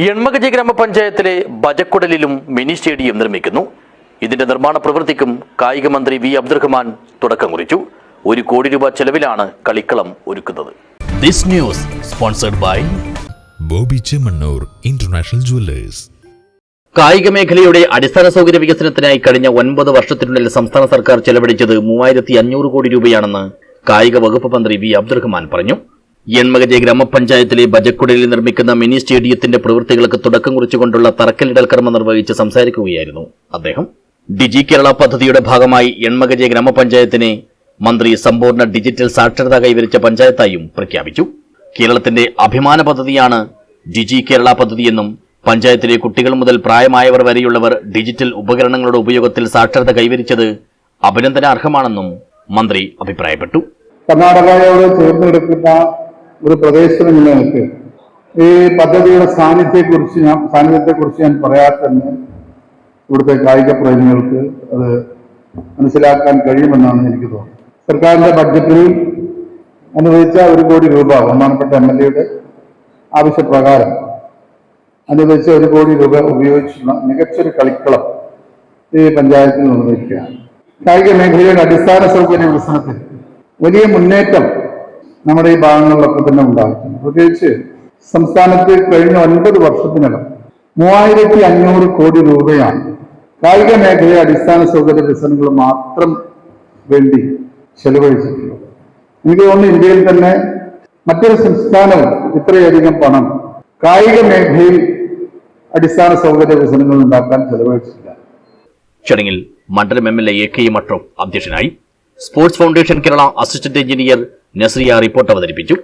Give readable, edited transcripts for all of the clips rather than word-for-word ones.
എൺമകജി ഗ്രാമപഞ്ചായത്തിലെ ബജക്കുടലിലും mini stadium നിർമ്മിക്കുന്നു. ഇതിന്റെ നിർമ്മാണ പ്രവൃത്തിക്കും കായിക മന്ത്രി വി അബ്ദുറഹ്മാൻ തുടക്കം കുറിച്ചു. 1 കോടി രൂപ ചെലവിലാണ് കളിക്കളം ഒരുക്കുന്നത്. This news sponsored by Bobby Chemmanur international jewellers. കായിക മേഖലയുടെ അടിസ്ഥാന സൗകര്യ വികസനത്തിനായി കഴിഞ്ഞ 9 വർഷത്തിനുള്ളിൽ സംസ്ഥാന സർക്കാർ ചെലവഴിച്ചത് 3500 കോടി രൂപയാണെന്ന് കായിക വകുപ്പ് മന്ത്രി വി അബ്ദുറഹ്മാൻ പറഞ്ഞു. എൺമകജി ഗ്രാമപഞ്ചായത്തിലെ ബജക്കുടലിൽ നിർമ്മിക്കുന്ന മിനി സ്റ്റേഡിയത്തിന്റെ പ്രവൃത്തികൾക്ക് തുടക്കം കുറിച്ചുകൊണ്ടുള്ള തറക്കല്ലിടൽ കർമ്മം നിർവഹിച്ച് സംസാരിക്കുകയായിരുന്നു അദ്ദേഹം. ഡിജി കേരള പദ്ധതിയുടെ ഭാഗമായി എൺമകജി ഗ്രാമപഞ്ചായത്തിനെ മന്ത്രി സമ്പൂർണ്ണ ഡിജിറ്റൽ സാക്ഷരത കൈവരിച്ച പഞ്ചായത്തായും പ്രഖ്യാപിച്ചു. കേരളത്തിന്റെ അഭിമാന പദ്ധതിയാണ് ഡിജി കേരള പദ്ധതിയെന്നും പഞ്ചായത്തിലെ കുട്ടികൾ മുതൽ പ്രായമായവർ വരെയുള്ളവർ ഡിജിറ്റൽ ഉപകരണങ്ങളുടെ ഉപയോഗത്തിൽ സാക്ഷരത കൈവരിച്ചത് അഭിനന്ദനാർഹമാണെന്നും മന്ത്രി അഭിപ്രായപ്പെട്ടു. കർണാടകയോട് ചേർന്ന് കിടക്കുന്ന ഒരു പ്രദേശം എന്ന നിലയ്ക്ക് ഈ പദ്ധതിയുടെ സാന്നിധ്യത്തെക്കുറിച്ച് ഞാൻ പറയാതെ തന്നെ ഇവിടുത്തെ കായിക പ്രേമികൾക്ക് അത് മനസ്സിലാക്കാൻ കഴിയുമെന്നാണ് എനിക്ക് തോന്നുന്നത്. സർക്കാരിന്റെ ബഡ്ജറ്റിൽ അനുവദിച്ച 1 കോടി രൂപ ബഹുമാനപ്പെട്ട MLA ആവശ്യപ്രകാരം അനുവദിച്ച 1 കോടി രൂപ ഉപയോഗിച്ചുള്ള മികച്ചൊരു കളിക്കളം ഈ പഞ്ചായത്തിൽ നിർവഹിക്കുകയാണ്. കായിക മേഖലയുടെ അടിസ്ഥാന സൗകര്യ വികസനത്തിൽ വലിയ മുന്നേറ്റം നമ്മുടെ ഈ ഭാഗങ്ങളിലൊക്കെ തന്നെ ഉണ്ടായിട്ടുണ്ട്. പ്രത്യേകിച്ച് സംസ്ഥാനത്ത് കഴിഞ്ഞ 9 വർഷത്തിനകം 3500 കോടി രൂപയാണ് കായിക മേഖലയുടെ അടിസ്ഥാന സൗകര്യ വികസനങ്ങൾ മാത്രം വേണ്ടി ചെലവഴിച്ചിട്ടുള്ളത്. എനിക്ക് തോന്നുന്നു ഇന്ത്യയിൽ തന്നെ മറ്റൊരു സംസ്ഥാനവും ഇത്രയധികം പണം കായിക മേഖലയിൽ അടിസ്ഥാന സൗകര്യ വികസനങ്ങൾ ഉണ്ടാക്കാൻ ചെലവഴിച്ചിട്ടില്ല. ചടങ്ങിൽ മണ്ഡലം MLA AK മട്രോം അധ്യക്ഷനായി. Sports foundation Kerala assistant engineer Nasriya report അവതരിപ്പിച്ചു.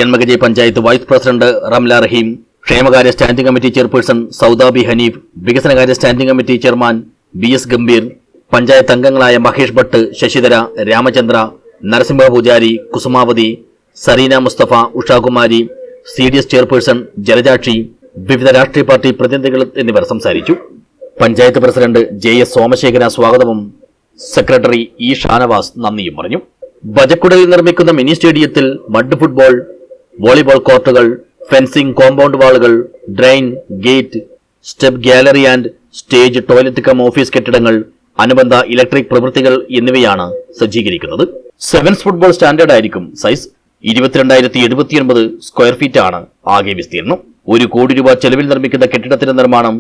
എൺമകജി പഞ്ചായത്ത് വൈസ് പ്രസിഡന്റ് റംല റഹീം, ക്ഷേമകാര്യ standing committee chairperson Saudabi Hanif, വികസനകാര്യ standing committee chairman BS Gambhir, panchayat അംഗങ്ങളായ മഹേഷ് ഭട്ട്, ശശിധര, രാമചന്ദ്ര, നരസിംഹ പൂജാരി, കുസുമാവതി, സരീന മുസ്തഫ, ഉഷാകുമാരി, CDS ചെയർപേഴ്സൺ ജലജാക്ഷി, വിവിധ രാഷ്ട്രീയ പാർട്ടി പ്രതിനിധികൾ എന്നിവർ സംസാരിച്ചു. പഞ്ചായത്ത് പ്രസിഡന്റ് JS സോമശേഖര സ്വാഗതവും സെക്രട്ടറി E ഷാനവാസ് നന്ദിയും പറഞ്ഞു. ബജക്കുടലിൽ നിർമ്മിക്കുന്ന മിനി സ്റ്റേഡിയത്തിൽ മഡ് ഫുട്ബോൾ, വോളിബോൾ കോർട്ടുകൾ, ഫെൻസിംഗ്, കോമ്പൗണ്ട് വാളുകൾ, drain, gate, step, gallery and stage, toilet cum office കെട്ടിടങ്ങൾ, അനുബന്ധ ഇലക്ട്രിക് പ്രവൃത്തികൾ എന്നിവയാണ് സജ്ജീകരിക്കുന്നത്. 7 ഫുട്ബോൾ സ്റ്റാൻഡേർഡ് ആയിരിക്കും സൈസ്. 22,079 സ്ക്വയർ ഫീറ്റ് ആണ് ആകെ വിസ്തീർണം. 1 കോടി രൂപ ചെലവിൽ നിർമ്മിക്കുന്ന കെട്ടിടത്തിന്റെ നിർമ്മാണം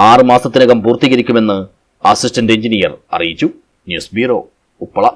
6 മാസത്തിനകം പൂർത്തീകരിക്കുമെന്ന് അസിസ്റ്റന്റ് എഞ്ചിനീയർ അറിയിച്ചു. News bureau, Uppala.